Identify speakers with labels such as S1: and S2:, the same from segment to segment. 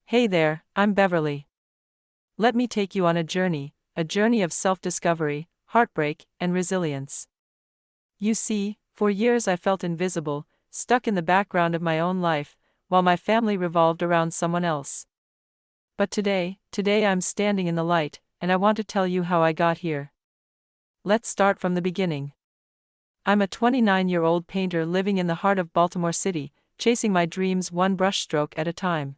S1: Hey there, I'm Beverly. Let me take you on a journey of self-discovery, heartbreak, and resilience. You see, for years I felt invisible, stuck in the background of my own life, while my family revolved around someone else. But today I'm standing in the light, and I want to tell you how I got here. Let's start from the beginning. I'm a 29-year-old painter living in the heart of Baltimore City, chasing my dreams one brushstroke at a time.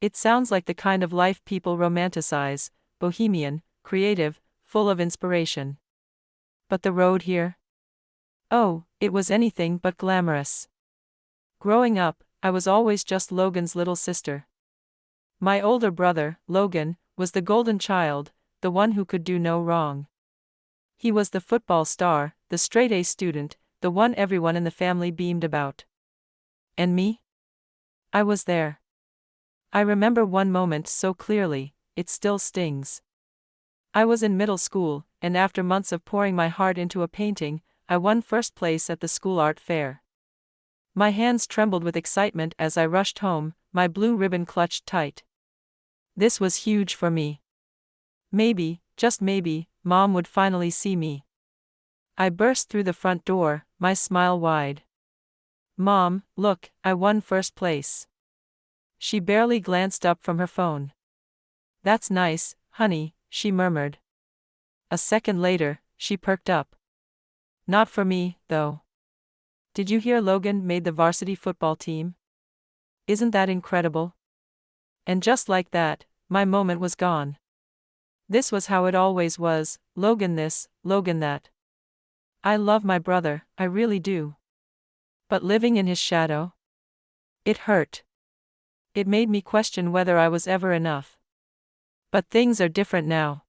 S1: It sounds like the kind of life people romanticize, bohemian, creative, full of inspiration. But the road here? Oh, it was anything but glamorous. Growing up, I was always just Logan's little sister. My older brother, Logan, was the golden child, the one who could do no wrong. He was the football star, the straight-A student, the one everyone in the family beamed about. And me? I was there. I remember one moment so clearly, it still stings. I was in middle school, and after months of pouring my heart into a painting, I won first place at the school art fair. My hands trembled with excitement as I rushed home, my blue ribbon clutched tight. This was huge for me. Maybe, just maybe, Mom would finally see me. I burst through the front door, my smile wide. Mom, look, I won first place. She barely glanced up from her phone. That's nice, honey, she murmured. A second later, she perked up. Not for me, though. Did you hear Logan made the varsity football team? Isn't that incredible? And just like that, my moment was gone. This was how it always was, Logan this, Logan that. I love my brother, I really do. But living in his shadow? It hurt. It made me question whether I was ever enough. But things are different now.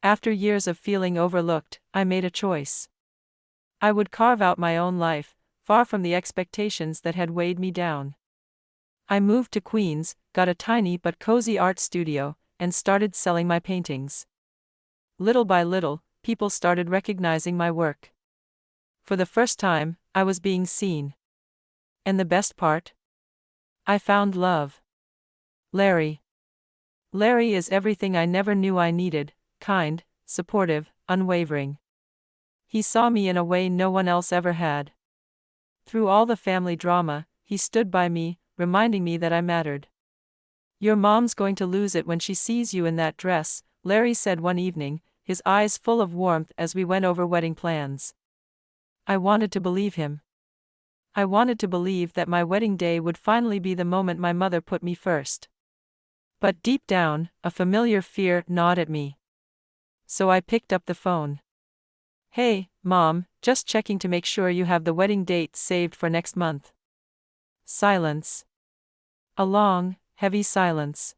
S1: After years of feeling overlooked, I made a choice. I would carve out my own life, far from the expectations that had weighed me down. I moved to Queens, got a tiny but cozy art studio, and started selling my paintings. Little by little, people started recognizing my work. For the first time, I was being seen. And the best part? I found love. Larry. Larry is everything I never knew I needed, kind, supportive, unwavering. He saw me in a way no one else ever had. Through all the family drama, he stood by me, reminding me that I mattered. Your mom's going to lose it when she sees you in that dress, Larry said one evening, his eyes full of warmth as we went over wedding plans. I wanted to believe him. I wanted to believe that my wedding day would finally be the moment my mother put me first. But deep down, a familiar fear gnawed at me. So I picked up the phone. Hey, Mom, just checking to make sure you have the wedding date saved for next month. Silence. A long, heavy silence.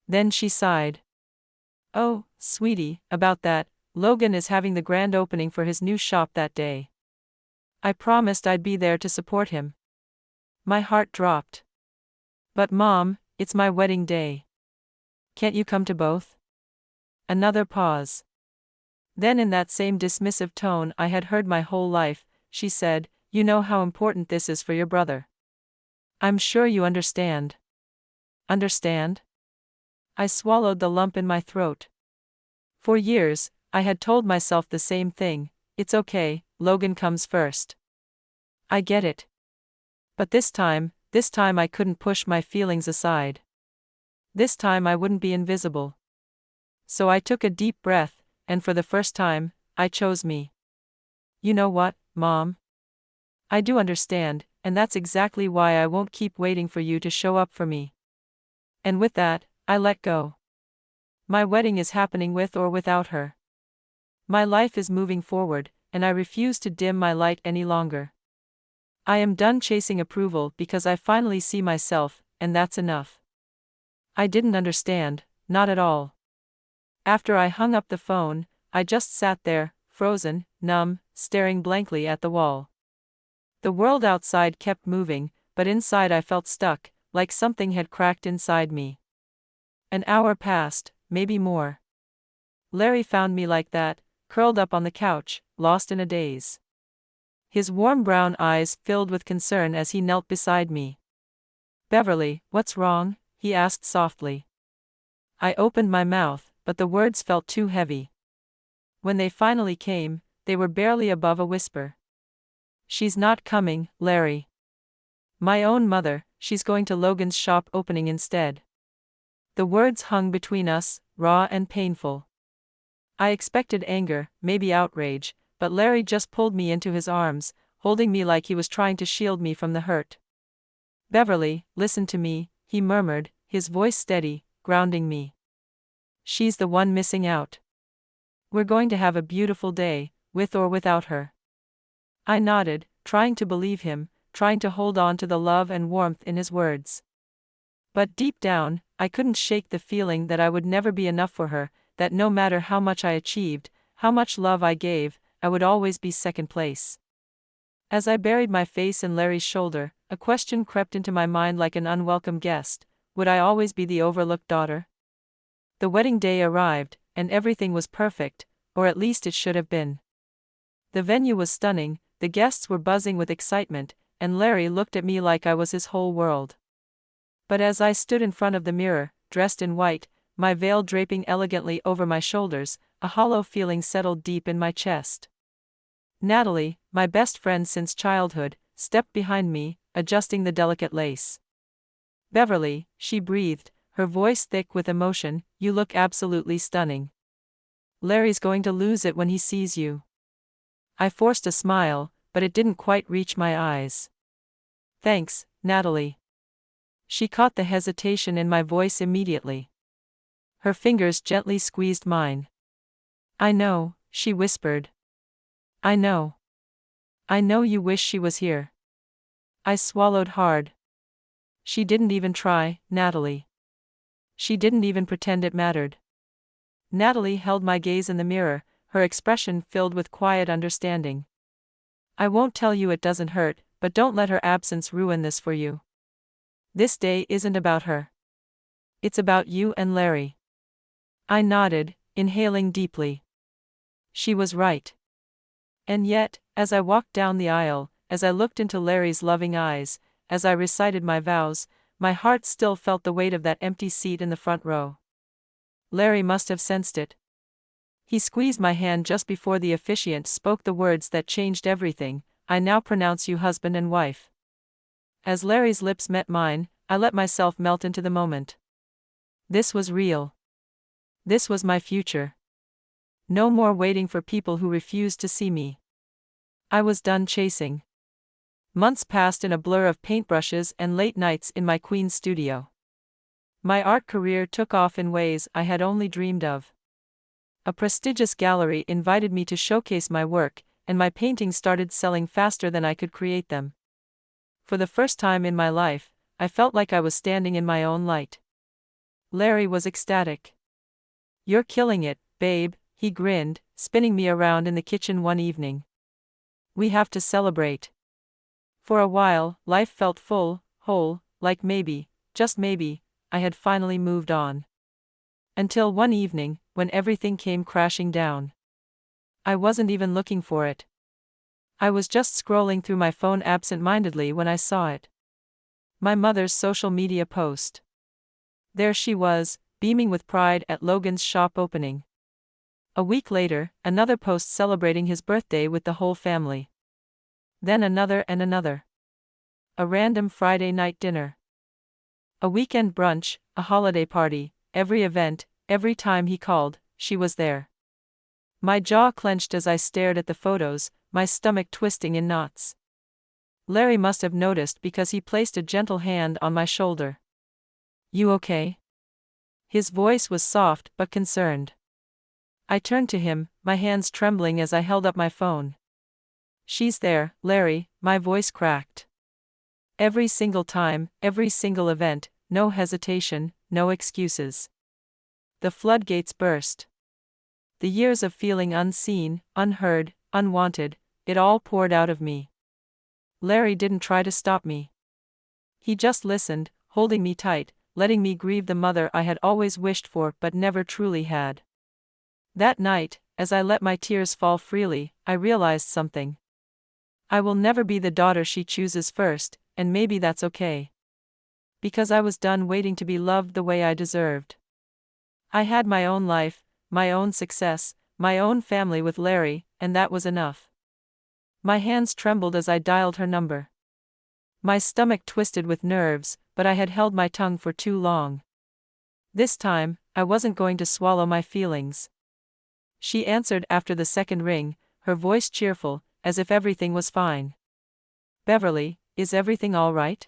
S1: Then she sighed. Oh, sweetie, about that, Logan is having the grand opening for his new shop that day. I promised I'd be there to support him. My heart dropped. But Mom, it's my wedding day. Can't you come to both? Another pause. Then in that same dismissive tone I had heard my whole life, she said, you know how important this is for your brother. I'm sure you understand. Understand? I swallowed the lump in my throat. For years, I had told myself the same thing, it's okay, Logan comes first. I get it. But this time I couldn't push my feelings aside. This time I wouldn't be invisible. So I took a deep breath, and for the first time, I chose me. You know what, Mom? I do understand, and that's exactly why I won't keep waiting for you to show up for me. And with that, I let go. My wedding is happening with or without her. My life is moving forward, and I refuse to dim my light any longer. I am done chasing approval because I finally see myself, and that's enough. I didn't understand, not at all. After I hung up the phone, I just sat there, frozen, numb, staring blankly at the wall. The world outside kept moving, but inside I felt stuck, like something had cracked inside me. An hour passed, maybe more. Larry found me like that, curled up on the couch, lost in a daze. His warm brown eyes filled with concern as he knelt beside me. Beverly, what's wrong? he asked softly. I opened my mouth, but the words felt too heavy. When they finally came, they were barely above a whisper. She's not coming, Larry. My own mother, she's going to Logan's shop opening instead. The words hung between us, raw and painful. I expected anger, maybe outrage, but Larry just pulled me into his arms, holding me like he was trying to shield me from the hurt. Beverly, listen to me, he murmured, his voice steady, grounding me. She's the one missing out. We're going to have a beautiful day, with or without her. I nodded, trying to believe him, trying to hold on to the love and warmth in his words. But deep down, I couldn't shake the feeling that I would never be enough for her, that no matter how much I achieved, how much love I gave, I would always be second place. As I buried my face in Larry's shoulder, a question crept into my mind like an unwelcome guest: would I always be the overlooked daughter? The wedding day arrived, and everything was perfect, or at least it should have been. The venue was stunning, the guests were buzzing with excitement, and Larry looked at me like I was his whole world. But as I stood in front of the mirror, dressed in white, my veil draping elegantly over my shoulders, a hollow feeling settled deep in my chest. Natalie, my best friend since childhood, stepped behind me, adjusting the delicate lace. Beverly, she breathed, her voice thick with emotion, you look absolutely stunning. Larry's going to lose it when he sees you. I forced a smile, but it didn't quite reach my eyes. Thanks, Natalie. She caught the hesitation in my voice immediately. Her fingers gently squeezed mine. I know, she whispered. I know. I know you wish she was here. I swallowed hard. She didn't even try, Natalie. She didn't even pretend it mattered. Natalie held my gaze in the mirror, her expression filled with quiet understanding. I won't tell you it doesn't hurt, but don't let her absence ruin this for you. This day isn't about her. It's about you and Larry. I nodded, inhaling deeply. She was right. And yet, as I walked down the aisle, as I looked into Larry's loving eyes, as I recited my vows, my heart still felt the weight of that empty seat in the front row. Larry must have sensed it. He squeezed my hand just before the officiant spoke the words that changed everything: I now pronounce you husband and wife. As Larry's lips met mine, I let myself melt into the moment. This was real. This was my future. No more waiting for people who refused to see me. I was done chasing. Months passed in a blur of paintbrushes and late nights in my queen's studio. My art career took off in ways I had only dreamed of. A prestigious gallery invited me to showcase my work, and my paintings started selling faster than I could create them. For the first time in my life, I felt like I was standing in my own light. Larry was ecstatic. You're killing it, babe, he grinned, spinning me around in the kitchen one evening. We have to celebrate. For a while, life felt full, whole, like maybe, just maybe, I had finally moved on. Until one evening, when everything came crashing down. I wasn't even looking for it. I was just scrolling through my phone absent-mindedly when I saw it. My mother's social media post. There she was, beaming with pride at Logan's shop opening. A week later, another post celebrating his birthday with the whole family. Then another and another. A random Friday night dinner. A weekend brunch, a holiday party, every event, every time he called, she was there. My jaw clenched as I stared at the photos, my stomach twisting in knots. Larry must have noticed because he placed a gentle hand on my shoulder. You okay? His voice was soft but concerned. I turned to him, my hands trembling as I held up my phone. She's there, Larry, my voice cracked. Every single time, every single event, no hesitation, no excuses. The floodgates burst. The years of feeling unseen, unheard, unwanted, it all poured out of me. Larry didn't try to stop me. He just listened, holding me tight, letting me grieve the mother I had always wished for but never truly had. That night, as I let my tears fall freely, I realized something. I will never be the daughter she chooses first, and maybe that's okay. Because I was done waiting to be loved the way I deserved. I had my own life, my own success, my own family with Larry, and that was enough. My hands trembled as I dialed her number. My stomach twisted with nerves, but I had held my tongue for too long. This time, I wasn't going to swallow my feelings. She answered after the second ring, her voice cheerful, as if everything was fine. "Beverly, is everything all right?"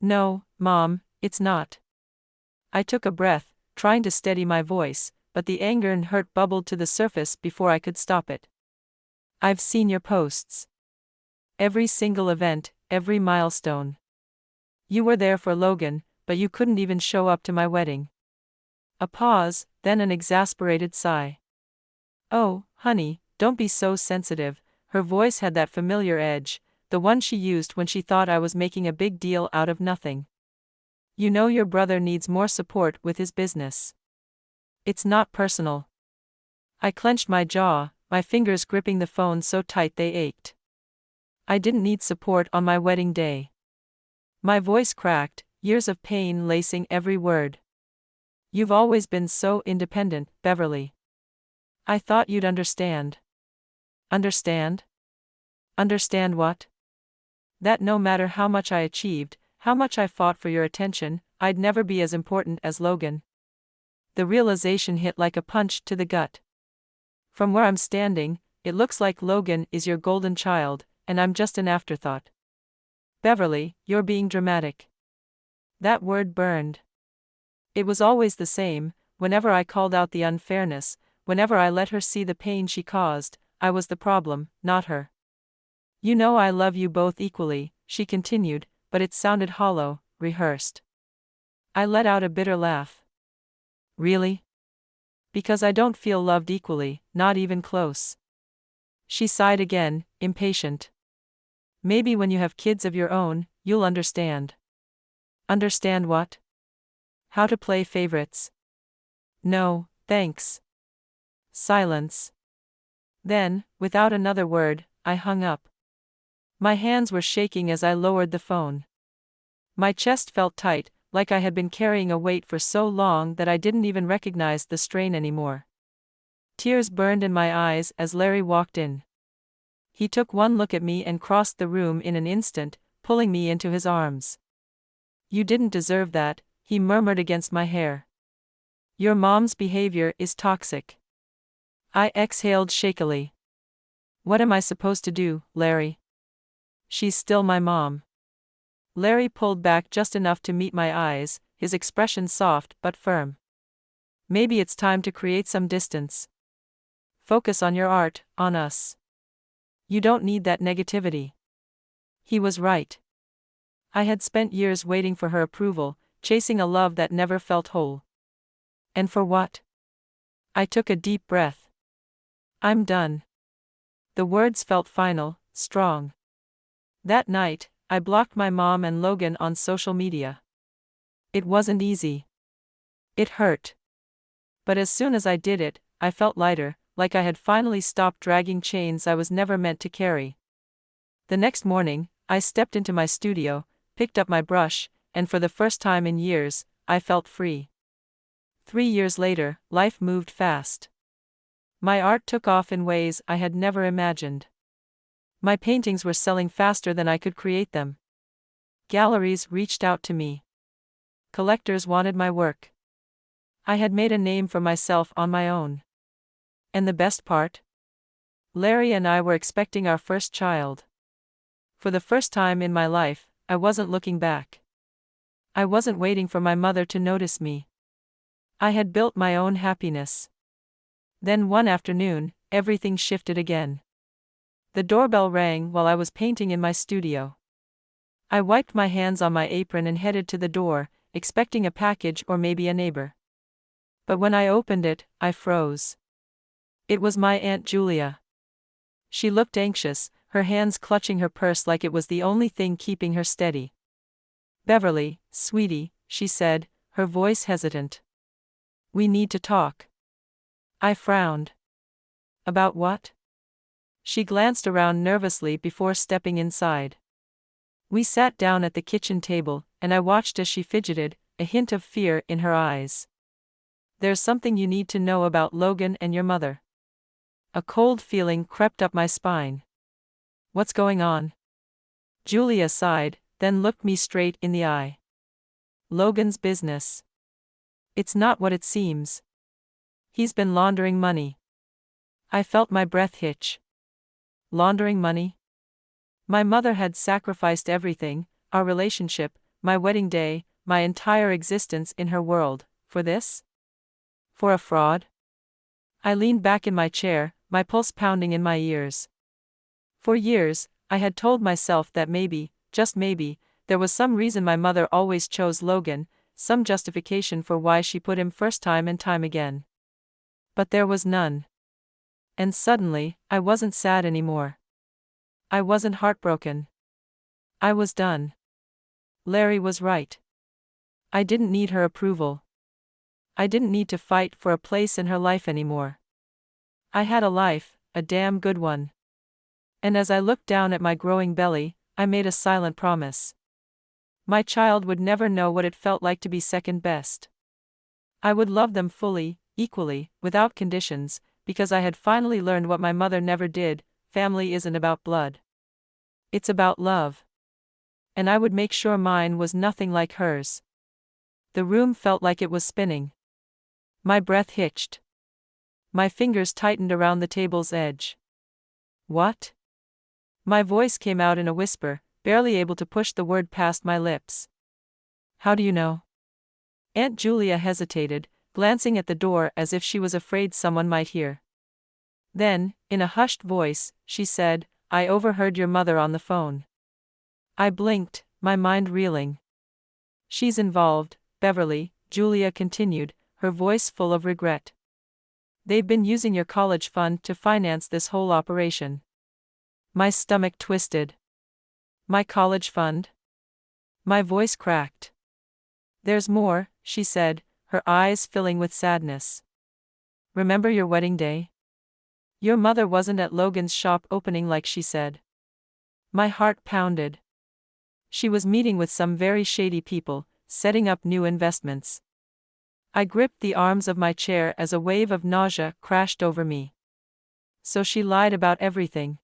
S1: "No, Mom, it's not." I took a breath, trying to steady my voice, but the anger and hurt bubbled to the surface before I could stop it. "I've seen your posts. Every single event, every milestone. You were there for Logan, but you couldn't even show up to my wedding." A pause, then an exasperated sigh. "Oh, honey, don't be so sensitive." Her voice had that familiar edge, the one she used when she thought I was making a big deal out of nothing. "You know your brother needs more support with his business. It's not personal." I clenched my jaw, my fingers gripping the phone so tight they ached. I didn't need support on my wedding day. My voice cracked, years of pain lacing every word. "You've always been so independent, Beverly. I thought you'd understand." "Understand? Understand what?" "That no matter how much I achieved, how much I fought for your attention, I'd never be as important as Logan." The realization hit like a punch to the gut. From where I'm standing, it looks like Logan is your golden child, and I'm just an afterthought. "Beverly, you're being dramatic." That word burned. It was always the same, whenever I called out the unfairness, whenever I let her see the pain she caused, I was the problem, not her. "You know I love you both equally," she continued, but it sounded hollow, rehearsed. I let out a bitter laugh. "Really? Because I don't feel loved equally, not even close." She sighed again, impatient. "Maybe when you have kids of your own, you'll understand." "Understand what?" "How to play favorites." "No, thanks." Silence. Then, without another word, I hung up. My hands were shaking as I lowered the phone. My chest felt tight, like I had been carrying a weight for so long that I didn't even recognize the strain anymore. Tears burned in my eyes as Larry walked in. He took one look at me and crossed the room in an instant, pulling me into his arms. "You didn't deserve that," he murmured against my hair. "Your mom's behavior is toxic." I exhaled shakily. "What am I supposed to do, Larry? She's still my mom." Larry pulled back just enough to meet my eyes, his expression soft but firm. "Maybe it's time to create some distance. Focus on your art, on us. You don't need that negativity." He was right. I had spent years waiting for her approval, chasing a love that never felt whole. And for what? I took a deep breath. "I'm done." The words felt final, strong. That night, I blocked my mom and Logan on social media. It wasn't easy. It hurt. But as soon as I did it, I felt lighter, like I had finally stopped dragging chains I was never meant to carry. The next morning, I stepped into my studio, picked up my brush, and for the first time in years, I felt free. 3 years later, life moved fast. My art took off in ways I had never imagined. My paintings were selling faster than I could create them. Galleries reached out to me. Collectors wanted my work. I had made a name for myself on my own. And the best part? Larry and I were expecting our first child. For the first time in my life, I wasn't looking back. I wasn't waiting for my mother to notice me. I had built my own happiness. Then one afternoon, everything shifted again. The doorbell rang while I was painting in my studio. I wiped my hands on my apron and headed to the door, expecting a package or maybe a neighbor. But when I opened it, I froze. It was my Aunt Julia. She looked anxious, her hands clutching her purse like it was the only thing keeping her steady. "Beverly, sweetie," she said, her voice hesitant. "We need to talk." I frowned. "About what?" She glanced around nervously before stepping inside. We sat down at the kitchen table, and I watched as she fidgeted, a hint of fear in her eyes. There's something you need to know about Logan and your mother. A cold feeling crept up my spine. What's going on? Julia sighed, then looked me straight in the eye. Logan's business. It's not what it seems. He's been laundering money. I felt my breath hitch. Laundering money? My mother had sacrificed everything, our relationship, my wedding day, my entire existence in her world, for this? For a fraud? I leaned back in my chair, my pulse pounding in my ears. For years, I had told myself that maybe, just maybe, there was some reason my mother always chose Logan, some justification for why she put him first time and time again. But there was none. And suddenly, I wasn't sad anymore. I wasn't heartbroken. I was done. Larry was right. I didn't need her approval. I didn't need to fight for a place in her life anymore. I had a life, a damn good one. And as I looked down at my growing belly, I made a silent promise. My child would never know what it felt like to be second best. I would love them fully, equally, without conditions, because I had finally learned what my mother never did: family isn't about blood. It's about love. And I would make sure mine was nothing like hers. The room felt like it was spinning. My breath hitched. My fingers tightened around the table's edge. What? My voice came out in a whisper, barely able to push the word past my lips. How do you know? Aunt Julia hesitated, glancing at the door as if she was afraid someone might hear. Then, in a hushed voice, she said, I overheard your mother on the phone. I blinked, my mind reeling. She's involved, Beverly, Julia continued, her voice full of regret. They've been using your college fund to finance this whole operation. My stomach twisted. My college fund? My voice cracked. There's more, she said, her eyes filling with sadness. Remember your wedding day? Your mother wasn't at Logan's shop opening like she said. My heart pounded. She was meeting with some very shady people, setting up new investments. I gripped the arms of my chair as a wave of nausea crashed over me. So she lied about everything.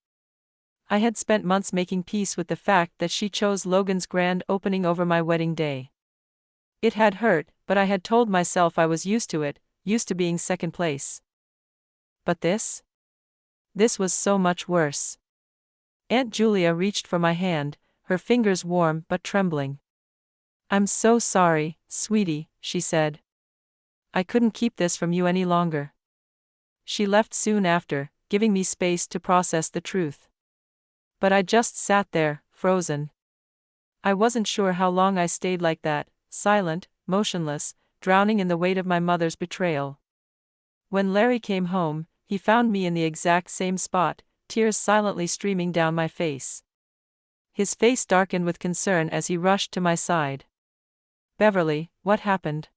S1: I had spent months making peace with the fact that she chose Logan's grand opening over my wedding day. It had hurt, but I had told myself I was used to it, used to being second place. But this? This was so much worse. Aunt Julia reached for my hand, her fingers warm but trembling. I'm so sorry, sweetie, she said. I couldn't keep this from you any longer. She left soon after, giving me space to process the truth. But I just sat there, frozen. I wasn't sure how long I stayed like that, silent, motionless, drowning in the weight of my mother's betrayal. When Larry came home, he found me in the exact same spot, tears silently streaming down my face. His face darkened with concern as he rushed to my side. Beverly, what happened?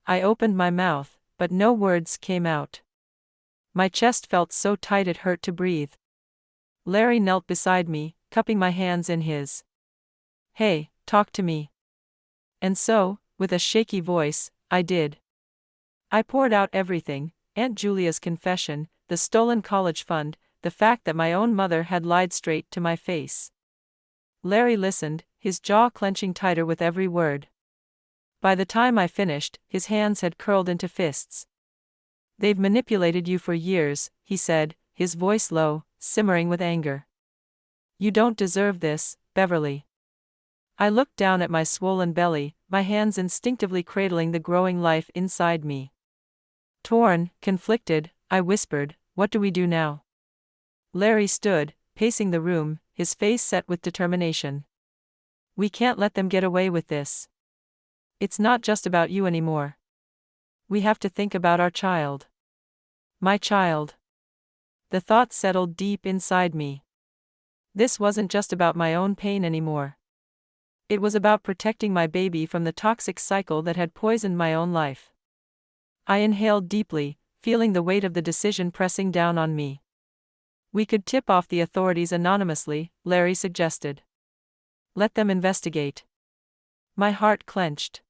S1: I opened my mouth, but no words came out. My chest felt so tight it hurt to breathe. Larry knelt beside me, cupping my hands in his. Hey, talk to me. And so, with a shaky voice, I did. I poured out everything: Aunt Julia's confession, the stolen college fund, the fact that my own mother had lied straight to my face. Larry listened, his jaw clenching tighter with every word. By the time I finished, his hands had curled into fists. They've manipulated you for years, he said, his voice low, simmering with anger. You don't deserve this, Beverly. I looked down at my swollen belly, my hands instinctively cradling the growing life inside me. Torn, conflicted, I whispered, what do we do now? Larry stood, pacing the room, his face set with determination. We can't let them get away with this. It's not just about you anymore. We have to think about our child. My child. The thought settled deep inside me. This wasn't just about my own pain anymore. It was about protecting my baby from the toxic cycle that had poisoned my own life. I inhaled deeply, feeling the weight of the decision pressing down on me. We could tip off the authorities anonymously, Larry suggested. Let them investigate. My heart clenched.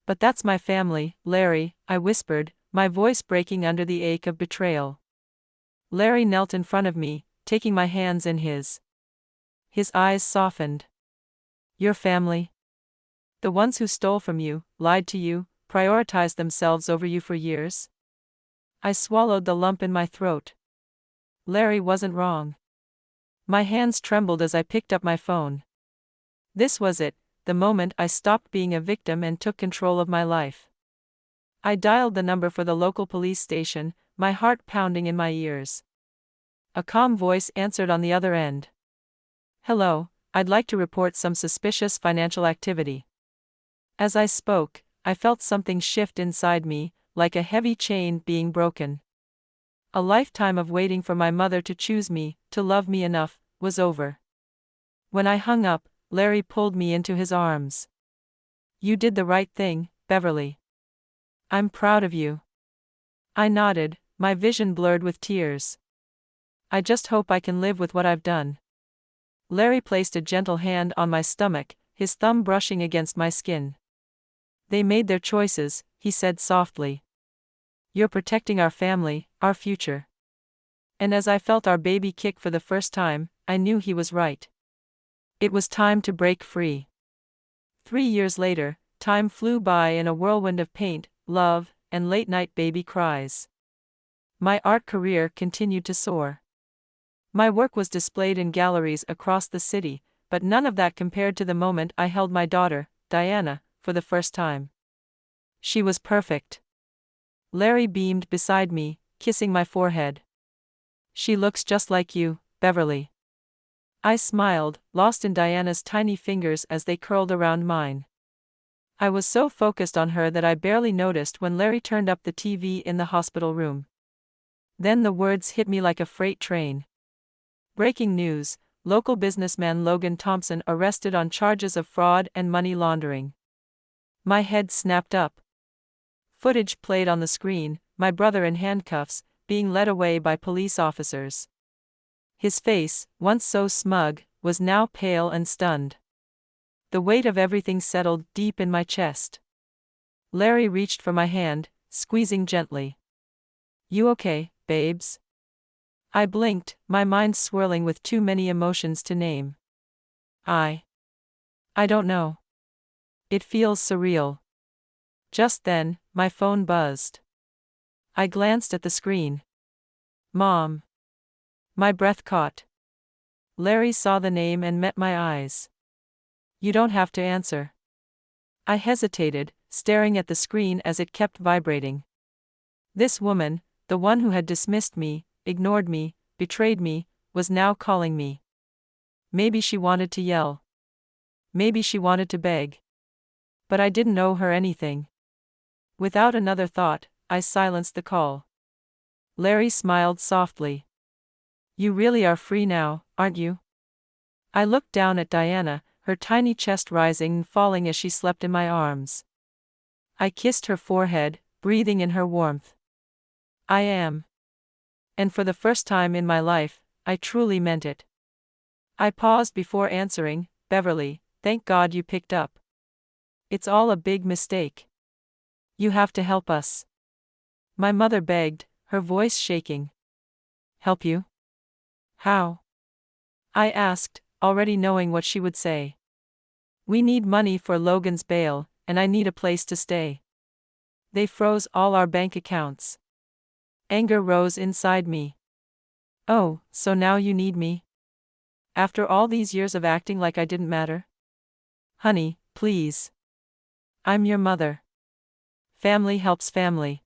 S1: But that's my family, Larry, I whispered, my voice breaking under the ache of betrayal. Larry knelt in front of me, taking my hands in his. His eyes softened. Your family? The ones who stole from you, lied to you, prioritized themselves over you for years? I swallowed the lump in my throat. Larry wasn't wrong. My hands trembled as I picked up my phone. This was it, the moment I stopped being a victim and took control of my life. I dialed the number for the local police station, my heart pounding in my ears. A calm voice answered on the other end. Hello, I'd like to report some suspicious financial activity. As I spoke, I felt something shift inside me, like a heavy chain being broken. A lifetime of waiting for my mother to choose me, to love me enough, was over. When I hung up, Larry pulled me into his arms. You did the right thing, Beverly. I'm proud of you. I nodded, my vision blurred with tears. I just hope I can live with what I've done. Larry placed a gentle hand on my stomach, his thumb brushing against my skin. They made their choices, he said softly. You're protecting our family, our future. And as I felt our baby kick for the first time, I knew he was right. It was time to break free. 3 years later, time flew by in a whirlwind of paint, love, and late-night baby cries. My art career continued to soar. My work was displayed in galleries across the city, but none of that compared to the moment I held my daughter, Diana, for the first time. She was perfect. Larry beamed beside me, kissing my forehead. She looks just like you, Beverly. I smiled, lost in Diana's tiny fingers as they curled around mine. I was so focused on her that I barely noticed when Larry turned up the TV in the hospital room. Then the words hit me like a freight train. Breaking news, local businessman Logan Thompson arrested on charges of fraud and money laundering. My head snapped up. Footage played on the screen, my brother in handcuffs, being led away by police officers. His face, once so smug, was now pale and stunned. The weight of everything settled deep in my chest. Larry reached for my hand, squeezing gently. You okay, babes? I blinked, my mind swirling with too many emotions to name. I don't know. It feels surreal. Just then, my phone buzzed. I glanced at the screen. Mom. My breath caught. Larry saw the name and met my eyes. You don't have to answer. I hesitated, staring at the screen as it kept vibrating. This woman, the one who had dismissed me, ignored me, betrayed me, was now calling me. Maybe she wanted to yell. Maybe she wanted to beg. But I didn't owe her anything. Without another thought, I silenced the call. Larry smiled softly. You really are free now, aren't you? I looked down at Diana, her tiny chest rising and falling as she slept in my arms. I kissed her forehead, breathing in her warmth. I am. And for the first time in my life, I truly meant it. I paused before answering, Beverly, thank God you picked up. It's all a big mistake. You have to help us. My mother begged, her voice shaking. Help you? How? I asked, already knowing what she would say. We need money for Logan's bail, and I need a place to stay. They froze all our bank accounts. Anger rose inside me. Oh, so now you need me? After all these years of acting like I didn't matter? Honey, please. I'm your mother. Family helps family.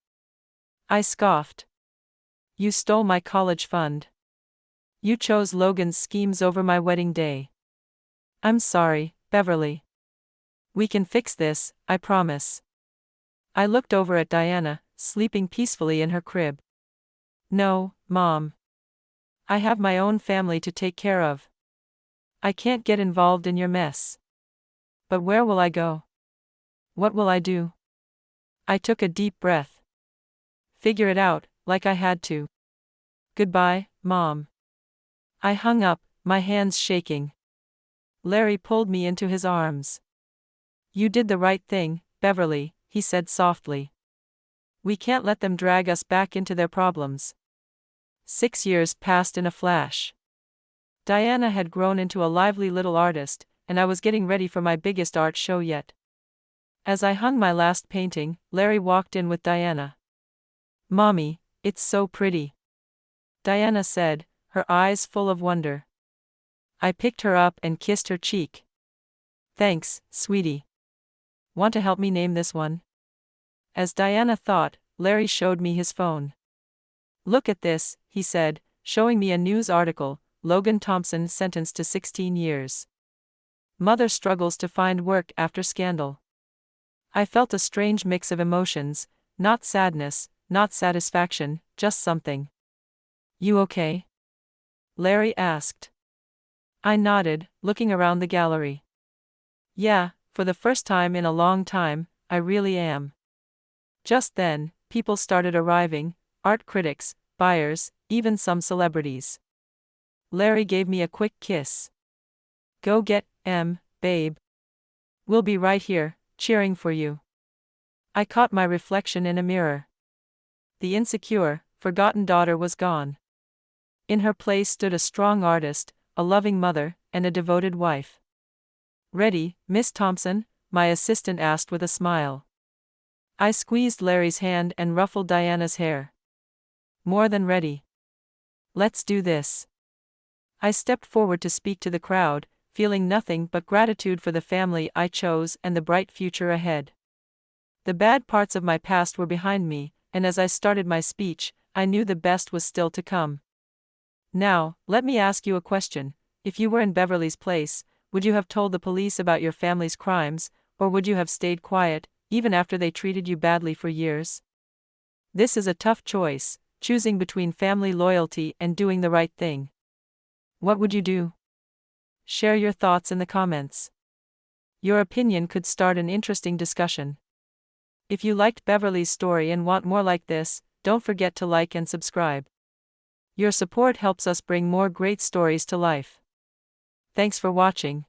S1: I scoffed. You stole my college fund. You chose Logan's schemes over my wedding day. I'm sorry, Beverly. We can fix this, I promise. I looked over at Diana, sleeping peacefully in her crib. No, Mom. I have my own family to take care of. I can't get involved in your mess. But where will I go? What will I do? I took a deep breath. Figure it out, like I had to. Goodbye, Mom. I hung up, my hands shaking. Larry pulled me into his arms. You did the right thing, Beverly, he said softly. We can't let them drag us back into their problems. 6 years passed in a flash. Diana had grown into a lively little artist, and I was getting ready for my biggest art show yet. As I hung my last painting, Larry walked in with Diana. Mommy, it's so pretty, Diana said, her eyes full of wonder. I picked her up and kissed her cheek. Thanks, sweetie. Want to help me name this one? As Diana thought, Larry showed me his phone. Look at this, he said, showing me a news article, Logan Thompson sentenced to 16 years. Mother struggles to find work after scandal. I felt a strange mix of emotions, not sadness, not satisfaction, just something. You okay? Larry asked. I nodded, looking around the gallery. Yeah, for the first time in a long time, I really am. Just then, people started arriving, art critics, buyers, even some celebrities. Larry gave me a quick kiss. Go get babe. We'll be right here, cheering for you. I caught my reflection in a mirror. The insecure, forgotten daughter was gone. In her place stood a strong artist, a loving mother, and a devoted wife. Ready, Miss Thompson? My assistant asked with a smile. I squeezed Larry's hand and ruffled Diana's hair. More than ready. Let's do this. I stepped forward to speak to the crowd, feeling nothing but gratitude for the family I chose and the bright future ahead. The bad parts of my past were behind me, and as I started my speech, I knew the best was still to come. Now, let me ask you a question. If you were in Beverly's place, would you have told the police about your family's crimes, or would you have stayed quiet, even after they treated you badly for years? This is a tough choice, choosing between family loyalty and doing the right thing. What would you do? Share your thoughts in the comments. Your opinion could start an interesting discussion. If you liked Beverly's story and want more like this, don't forget to like and subscribe. Your support helps us bring more great stories to life. Thanks for watching.